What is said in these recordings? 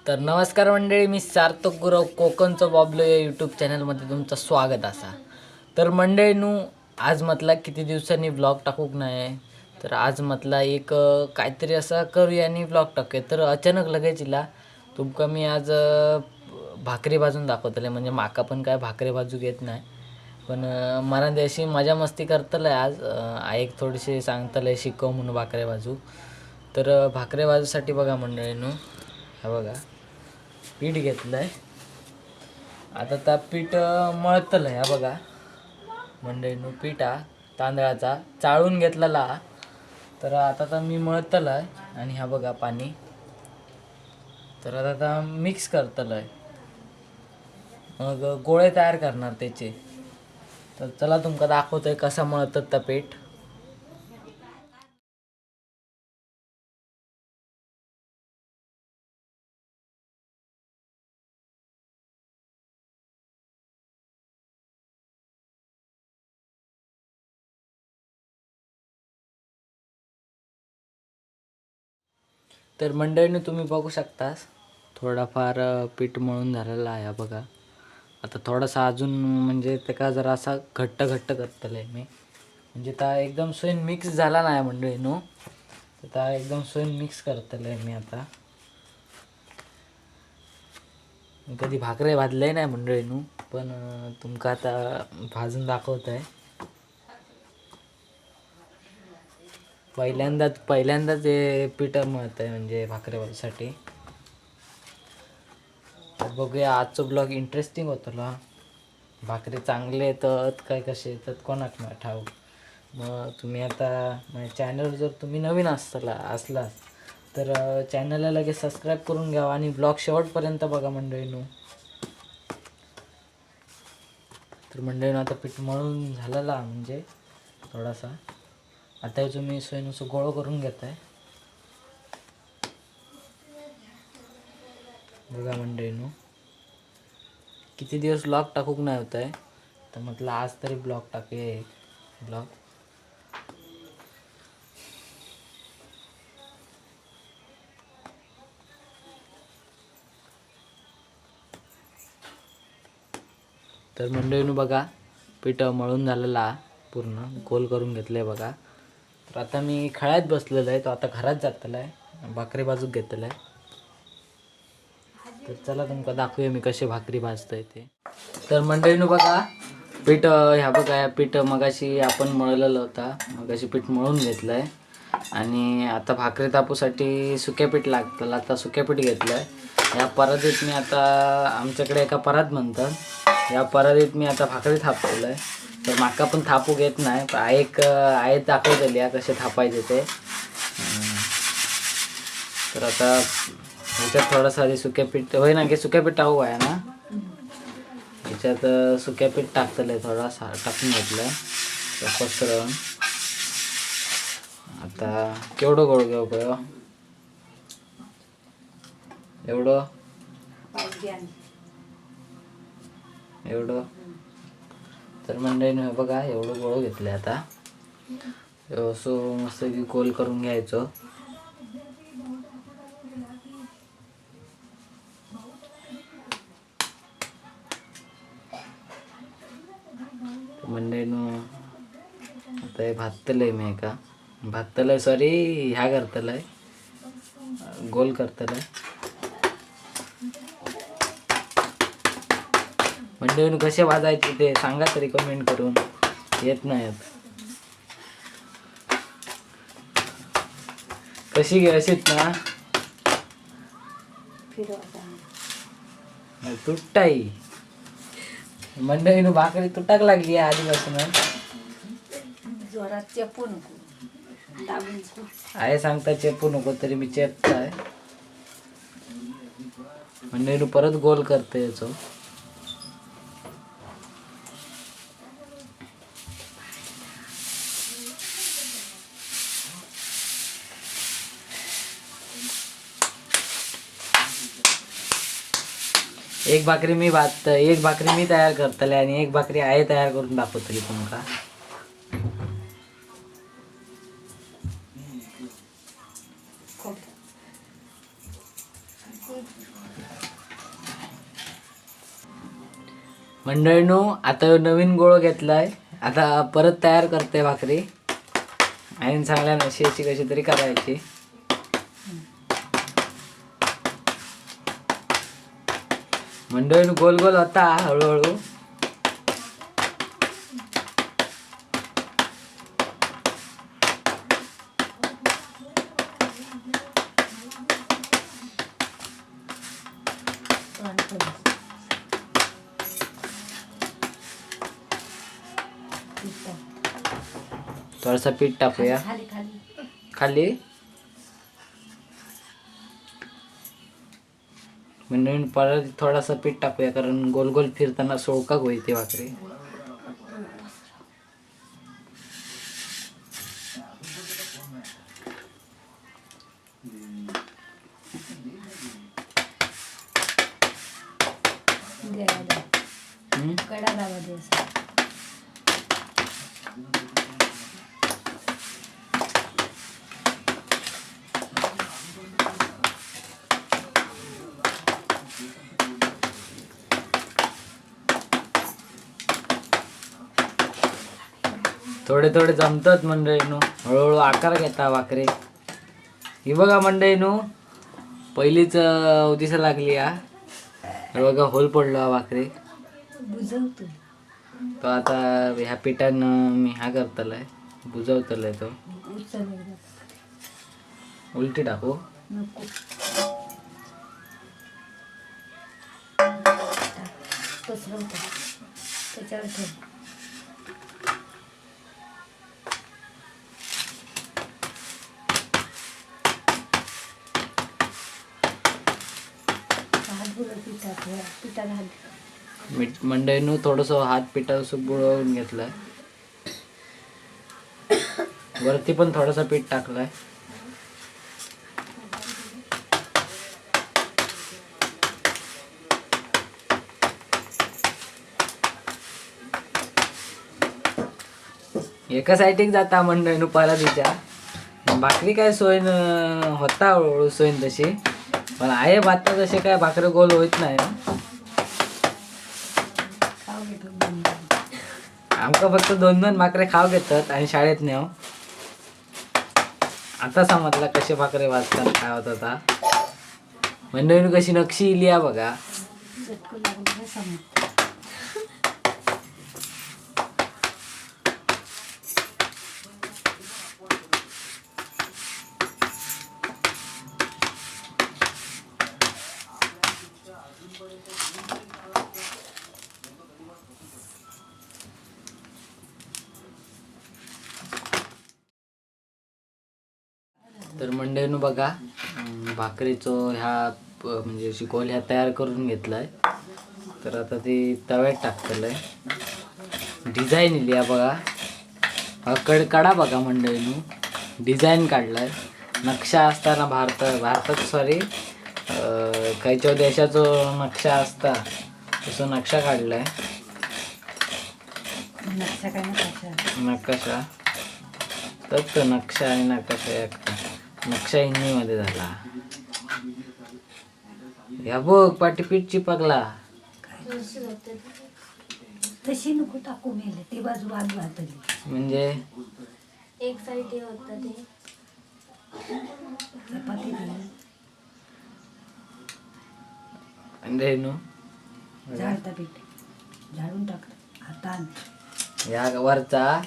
तर नमस्कार मंडळी, मी सार्थक गुरव कोकणचं बॉबलो या यूट्यूब चॅनलमध्ये तुमचं स्वागत असा. तर मंडळीनू आज म्हटलं किती दिवसांनी ब्लॉग टाकूक नाही, तर आज म्हटलं एक काहीतरी असं करूया आणि ब्लॉग टाकूया. तर अचानक लगेच इला तुमका मी आज भाकरी भाजून दाखवतले. म्हणजे माका पण काय भाकरी भाजू येत नाही, पण मला देशी मजा मस्ती करतलं आज. एक थोडीशी सांगतलं शिकव म्हणून भाकरी भाजू. तर भाकरी भाजूसाठी बघा मंडळीनू, हा बघा पीठ घेतलं आहे. आता त्या पीठ मळतलं आहे. हा बघा मंडळीनू पीठ हा तांदळाचा चाळून घेतलेला. तर आता मी मळतलं आहे आणि हा बघा पाणी. तर आता मिक्स करतलं आहे, मग गोळे तयार करणार त्याचे. तर चला तुमका दाखवतोय कसं मळतात त्या पीठ. तर मंडळीने तुम्ही बघू शकतास थोडाफार पीठ मळून झालेला आहे. बघा आता थोडासा अजून म्हणजे त्याका जरा असा घट्ट करतलं मी. म्हणजे त्या एकदम सोईन मिक्स झाला नाही मंडळीनो, तर त्या एकदम सोईन मिक्स करतलं मी. आता कधी भाकरे भाजले नाही मंडळीनो, पण तुमका आता भाजून दाखवत आहे. पहिल्यांदाच हे पीठ मळत आहे म्हणजे भाकरी भाजीसाठी. बघूया आजचा ब्लॉग इंटरेस्टिंग होतो. भाकरी चांगले येतात काय कसे येतात कोणाक नाही ठाऊक. मग तुम्ही आता माझ्या चॅनल जर तुम्ही नवीन असला तर चॅनलला लगेच सबस्क्राईब करून घ्या आणि ब्लॉग शेवटपर्यंत बघा मंडळीनो. तर मंडळीनो आता पीठ मळून झालेला म्हणजे थोडासा. आता तुम्ही सोयीनुसार गोळं करून घेत आहे. बघा मंडळीनो, किती दिवस ब्लॉग टाकूक नाही होत आहे, तर म्हटलं आज तरी ब्लॉग टाकूया एक ब्लॉग. तर मंडळीनो बघा पीठ मळून झालेला पूर्ण गोल करून घेतलं आहे बघा. तर आता मी खळ्यात बसलेलो आहे, तो आता घरात जातला आहे, भाकरी भाजूक घेतलं आहे. तर चला तुमका दाखवूया मी कसे भाकरी भाजतोय ते. तर मंडळीनो बघा पीठ ह्या बघा, या पीठ मगाशी आपण मळलेलं होता, मगाशी पीठ मळून घेतलं आहे. आणि आता भाकरी तापूसाठी सुक्या पीठ लागतं. आता सुक्या पीठ घेतलं आहे. या परातीत मी आता, आमच्याकडे एका परात म्हणतात, या परातीत मी आता भाकरी थापलेलं आहे. तर माका पण थापूक येत नाही, आयत दाखवलेली आहे कसे थापायचे ते. तर आता ह्याच्यात थोडंसं आधी सुक्या पीठ होय ना, की सुक्या पीठ टाकू आहे ना. ह्याच्यात सुक्या पीठ टाकतलं आहे, थोडासा टाकून घेतलं पसरवून. आता केवढं गोळ घेऊ पय एवढं तर मंडळीने बघा एवढं गोळ घेतलं. आता असं मस्त की गोल करून घ्यायचं. मंडळीनो आता हे भाजतलंय मी भाजतलंय सॉरी ह्या करतलंय गोल करतलंय. मंडळीनो कसे भाजायचे ते सांगा तरी कमेंट करून. येत नाहीत कशी अशीत ना तुटाई. मंडळीनो भाकरी तुटाक लागली आधीपासून. जोरात चेपू नको, आहे सांगता चेपू नको, तरी मी चेपताय. मंडळीनो परत गोल करते याचं. एक भाकरी मी तयार करतले आणि एक भाकरी आहे तयार करून दाखवतली तुमका. मंडळीनो आता नवीन गोळ घेतलाय, आता परत तयार करते भाकरी आणि चांगल्या नशी कशी तरी करायची. मंडळीनो गोल गोल होता हळूहळू. थोडंसं पीठ टाकूया खाली. म्हणजे परत थोडासा पीठ टाकूया कारण गोल गोल फिरताना सोळका होईते भाकरी. थोडे थोडे जमतात मंडळीनो, हळूहळू आकार घेता भाकरी. ही बघा मंडळीनो पहिलीच दिसा लागली हा. बघा होल पडलो हा भाकरी. तो आता ह्या पिठानं मी हा करतलाय, बुजवतलाय. तो उलटी टाकू मंडळीनो थोडस हात पिठाचं बुडवून घेतलाय. वरती पण थोडंसं पीठ टाकलंय. एका साईडिक जाता मंडळीनो परातीच्या. भाकरी काय सोयन होता हळूहळू सोयन तशी, पण आहे भात तसे काय भाकरी गोल होत नाही. आमका फक्त 2-2 भाकरे खाव घेतात आणि शाळेत नेव. आता समजला कसे भाकरे वाजतात काय होत होता. मंडळीनो कशी नक्षी इली बघा. तर मंडळीनो बघा भाकरीचो ह्या म्हणजे अशी गोल ह्या तयार करून घेतलाय. तर आता ती तव्यात टाकतलंय. डिझाईन इली बघा. हा कडा बघा मंडळीनो डिझाईन काढलाय. नक्षा असताना भारतात सॉरी खयच्या देशाचो नक्षा असता तसो नक्षा काढलाय. नकाशा तर नक्षा आणि नकाशा एक नक्षा हिंदी मध्ये झाला. या बघ पाठी पीठ चिपकला. तशी नको टाकू मेले ती बाजू म्हणजे एक साइड होता ते चपाती झाडता पीठ झाडून टाकत हातान या वरचा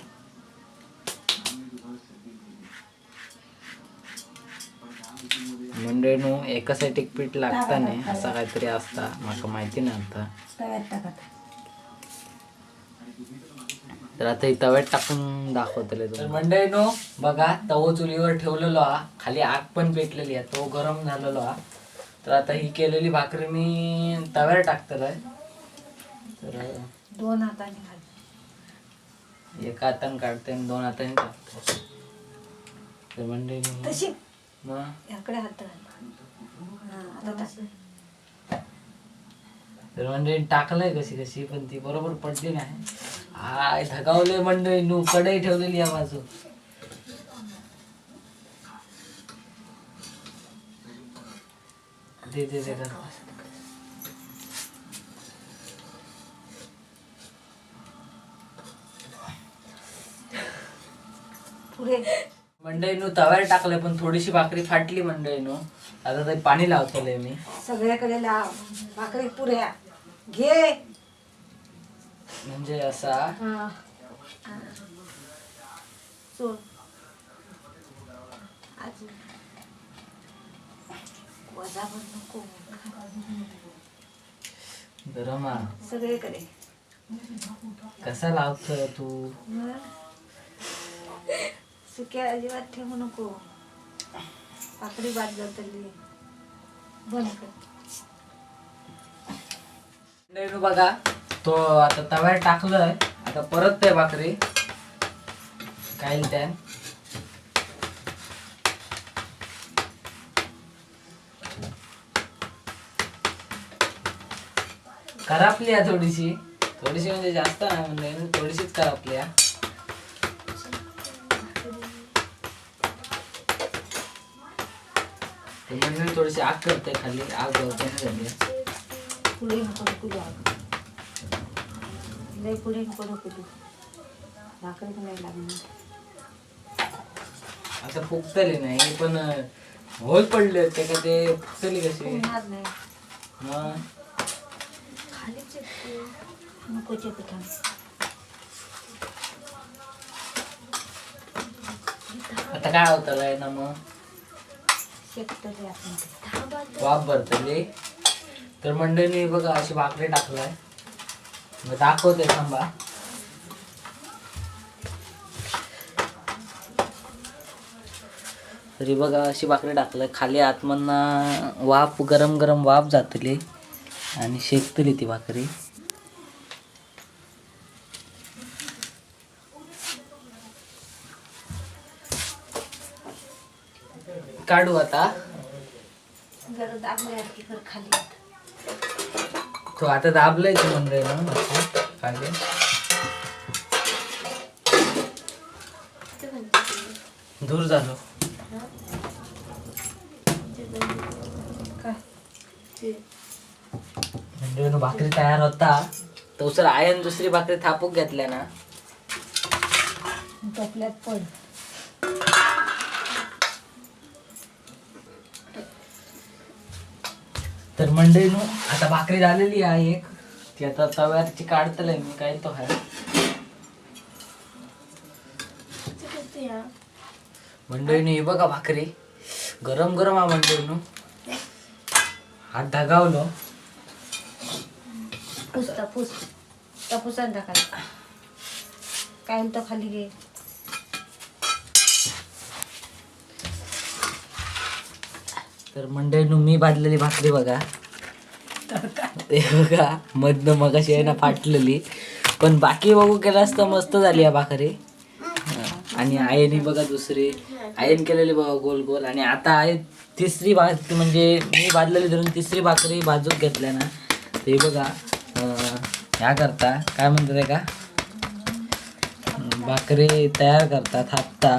मंडळीनो एका साईड पीठ लागता नाही असा काहीतरी असता माका माहिती नाही आता. तव्यात टाकत. तर आता ही तव्यात टाकून दाखवतले. तर मंडळीनो बघा तवो चुलीवर ठेवलेलो हा. खाली आग पण पेटलेली आहे, तो गरम झालेलो हा. तर आता ही केलेली भाकरी मी तव्यावर टाकतलोय. तर 2 हाताने घाल. एका हाताने काढते आणि 2 हाताने टाकते. तर मंडळीनो तशी मग याकडे हात घाल. आता तसं तर मंडळी टाकलंय कशी पण ती बरोबर पडली नाही. हाय धगावले मंडळी कढई ठेवलेली या बाजू. दे दे दे पुढे मंडईनु तव्यावर टाकलं पण थोडीशी भाकरी फाटली मंडईनु. आता ते पाणी लावतले मी. सगळ्याकडे लाव भाकरी पुऱ्या घे. म्हणजे असा सोड अजून वजा पण नको. गरम हा. सगळीकडे कसा लावतो तू? सुक्या अजिबात ठेवू नको. भाकरी बाद जातली बंद कर. मंडईनु बघा तो आता तव्यावर टाकलंय. आता परत ते भाकरी काय त्या करापली आहे थोडीशी म्हणजे जास्त नाही म्हणजे थोडीशीच करापली आहे. म्हणजे थोडीशी आग करते खाली आग कमी झाली. पुढे नको नको लय पुढे नको नको तू भाकरी पण नाही लागणार. आता फुगतली नाही पण होल पडले होते का ते फुगतली कशी होणार नाही. मग खाली चिपकू नको चिपटा. आता काय होतं ना मग शेकतले आपण वाफ भरतली. तर मंडळीने बघा अशी भाकरी टाकलाय. मग दाखवते थांबा. तरी बघा अशी भाकरी टाकलाय. खाली आतमधना वाफ गरम गरम वाफ जातली आणि शेकतली ती भाकरी. काढू आता. जरा दाबले की कर खाली. तो आता दाबलाय ते मंडळी ना खाली. दूर झालो. मंडळी भाकरी तयार होता तो सर आयन दुसरी भाकरी थापूक घेतल्या ना टोपल्यात पड. तर मंडळीनो आता भाकरी झालेली आहे एक. ती आता तव्याची काढतलंय मी काय तो आहे. मंडळीनो ही बघा भाकरी गरम गरम हा मंडळीनो. हात धगावलो. पुस तपूस तपूसान टाकायचं. काय तो खाली घे. तर मंडळीनो मी भाजलेली भाकरी बघा. ते बघा मधनं मगाशी आहे ना फाटलेली पण बाकी बघू केलं असतं मस्त झाली या भाकरी. आणि आईने बघा दुसरी आईन केलेली बघा गोल गोल. आणि आता आहे तिसरी भाकरी म्हणजे मी भाजलेली धरून तिसरी भाकरी भाजूक घेतल्या ना. ते बघा ह्या करता काय म्हणतात ते का भाकरी तयार करता थापता.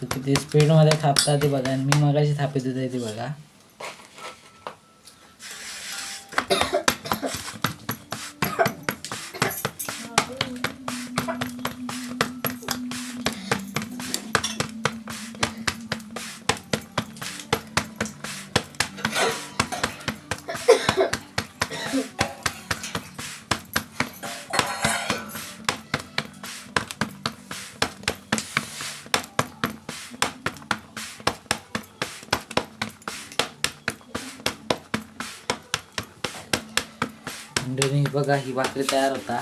किती स्पीडमध्ये थापता ते बघा. आणि मी मगाशी थापित होते ती बघा. मंडळीने बघा ही भाकरी तयार होता.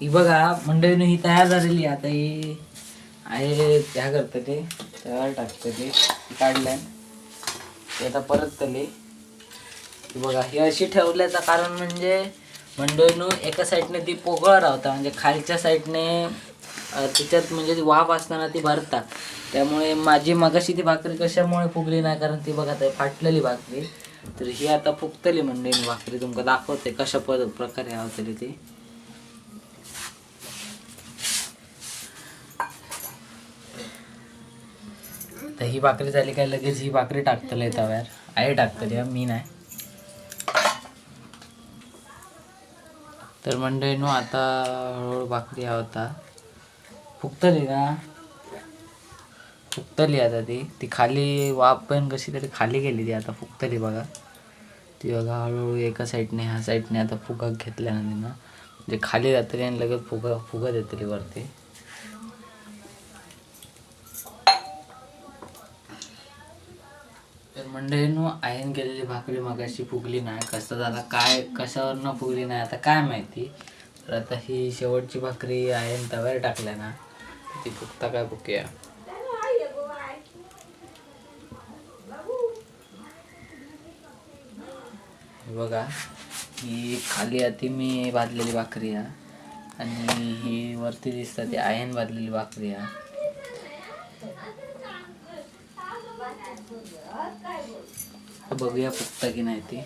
ही बघा मंडळीने ही तयार झालेली. आता ही आहे त्या करतं ते तयार टाकतं ते काढल्या ते आता परत तले. बघा ही अशी ठेवल्याचं कारण म्हणजे मंडळीनं एका साईडने ती पोकळ राहता म्हणजे खालच्या साईडने तिच्यात म्हणजे ती वाफ असताना ती भरता. त्यामुळे माझी मगाशी ती भाकरी कशामुळे फुगली नाही कारण ती बघा फाटलेली भाकरी. तर ही आता फुगतली मंडळीने भाकरी. तुमका दाखवते कशा प्रकारे आवतली ती. आता ही भाकरी झाली काय लगेच ही भाकरी टाकतले तव्यावर. आई टाकतली, मी नाही. तर मंडळीनो आता हळूहळू भाकरी होता फुगतली ना, फुगतली आता ती खाली वाफ पण कशी तरी खाली गेली, ती आता फुगतली बघा. ती बघा हळूहळू एका साईडने ह्या साईडने आता फुगत घेतल्या ना तिनं, म्हणजे खाली जातली आणि लगेच फुगत येतली वरती. तर मंडळीनो आयन केलेली भाकरी मगाशी फुगली नाही, कसं झालं काय कशावरनं फुगली नाही आता काय माहिती. तर आता ही शेवटची भाकरी आयन तव्यावर टाकल्या ना, ती फुगता काय बघूया. बघा ही खाली आधी मी भाजलेली भाकरी आहे आणि ही वरती दिसतात ती आयन भाजलेली भाकरी आहे. बघूया फुगता की नाही ती.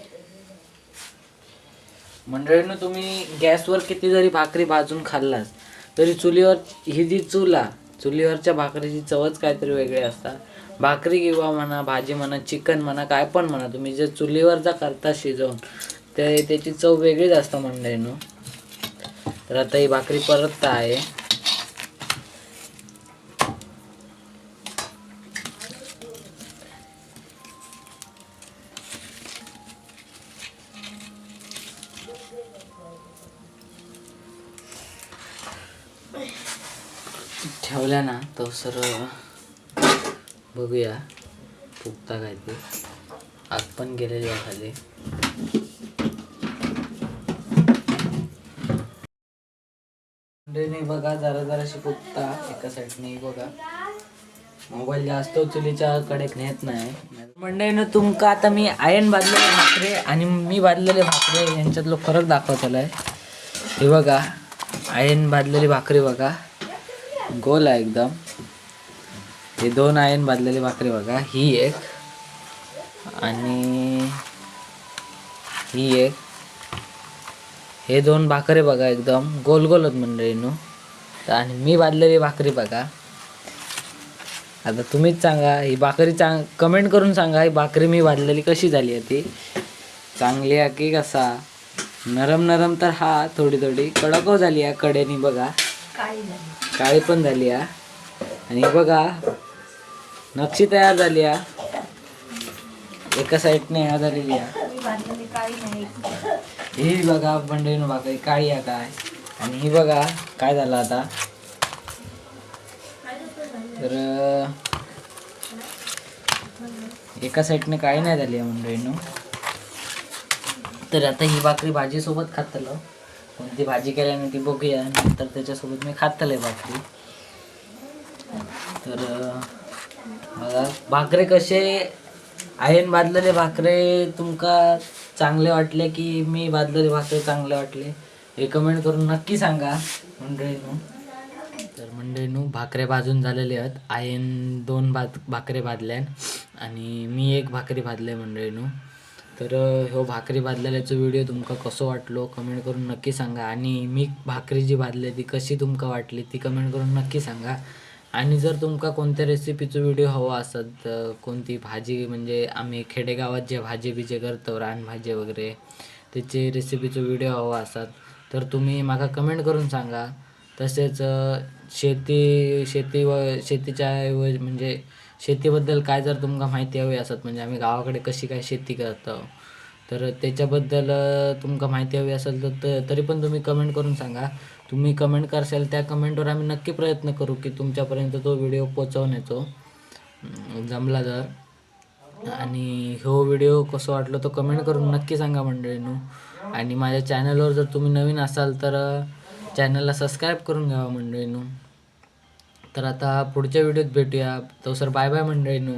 मंडळीनं तुम्ही गॅसवर किती जरी भाकरी भाजून खाल्लास तरी चुलीवर ही जी चुलीवरच्या भाकरीची चवच काहीतरी वेगळी असतात. भाकरी किंवा म्हणा भाजी म्हणा चिकन म्हणा काय पण म्हणा, तुम्ही जे चुलीवर जा करता शिजवून त्याची चव वेगळीच असतं मंडळीनं. तर आता ही भाकरी परत आहे. ठेवल्या ना तो सर बघूया फुगता काय ते. आग पण गेलेली आहे खाली. बघा जराशी फुगता एका साईडने बघा. मोबाईल जास्त चुलीच्या कडेक नेत नाही. मंडळीनं तुमका आता मी आयन भाजलेले भाकरे आणि मी भाजलेले भाकरे यांच्यातला फरक दाखवतला आहे. हे बघा आयन भाजलेली भाकरी बघा गोल आहे एकदम. हे 2 आयन भाजलेली भाकरी बघा, ही एक आणि ही एक. हे 2 भाकरे बघा एकदम गोल गोल आहेत मंडळीनो. आणि मी भाजलेली भाकरी बघा. आता तुम्हीच सांगा ही भाकरी कमेंट करून सांगा ही भाकरी मी भाजलेली कशी झाली आहे. ती चांगली आहे की कसा. नरम तर हा थोडी कडक झाली आहे कडेनी बघा, काळी पण झाली आहे. आणि बघा नक्षी तयार झाली आहे, एका साईडने ह्या झालेली आहे. ही बघा मंडळीनो भाकरी काळी आहे काय. आणि ही बघा काय झालं आता. तर एका साईडने काळी नाही झाली आहे मंडळीनो. तर आता ही भाकरी भाजी सोबत खातलो, कोणती भाजी केल्याने ती बघूया नंतर त्याच्यासोबत मी खातले भाकरी. तर बघा भाकरे कसे आयन भाजलेले भाकरे तुमका चांगले वाटले की मी भाजलेले भाकरे चांगले वाटले हे कमेंट करून नक्की सांगा मंडळीनो. तर मंडळीनो भाकरे भाजून झालेले आहेत. आयन 2 भाकरे भाजल्या आणि मी 1 भाकरी भाजले मंडळीनो. तर ह्यो भाकरी भाजलेल्याचो व्हिडिओ तुमका कसो वाटलो कमेंट करून नक्की सांगा. आणि मी भाकरी जी भाजली ती कशी तुमका वाटली ती कमेंट करून नक्की सांगा. आणि जर तुमका कोणत्या रेसिपीचो व्हिडिओ हवा असत, कोणती भाजी म्हणजे आम्ही खेडेगावात जे भाजी बिजे करतो रानभाजी वगैरे त्याची रेसिपीचो व्हिडिओ हवा असत तर तुम्ही माका कमेंट करून सांगा. तसेच शेतीच्या म्हणजे शेतीबद्दल काय जर तुमका माहिती हवी असत, म्हणजे आम्ही गावाकडे कशी काय शेती करतो तर त्याच्याबद्दल तुमका माहिती हवी असेल तर तरी पण तुम्ही कमेंट करून सांगा. तुम्ही कमेंट करशाल त्या कमेंटवर आम्ही नक्की प्रयत्न करू की तुमच्यापर्यंत तो व्हिडिओ पोचवण्याचो जमला तर. आणि ह्यो व्हिडिओ कसं वाटलं तो कमेंट करून नक्की सांगा मंडळीनो. आणि माझ्या चॅनलवर जर तुम्ही नवीन असाल तर चॅनलला सबस्क्राईब करून घ्यावा मंडळीनो. तर आता पुढच्या व्हिडिओत भेटूया. तो सर बाय बाय मंडळीनो.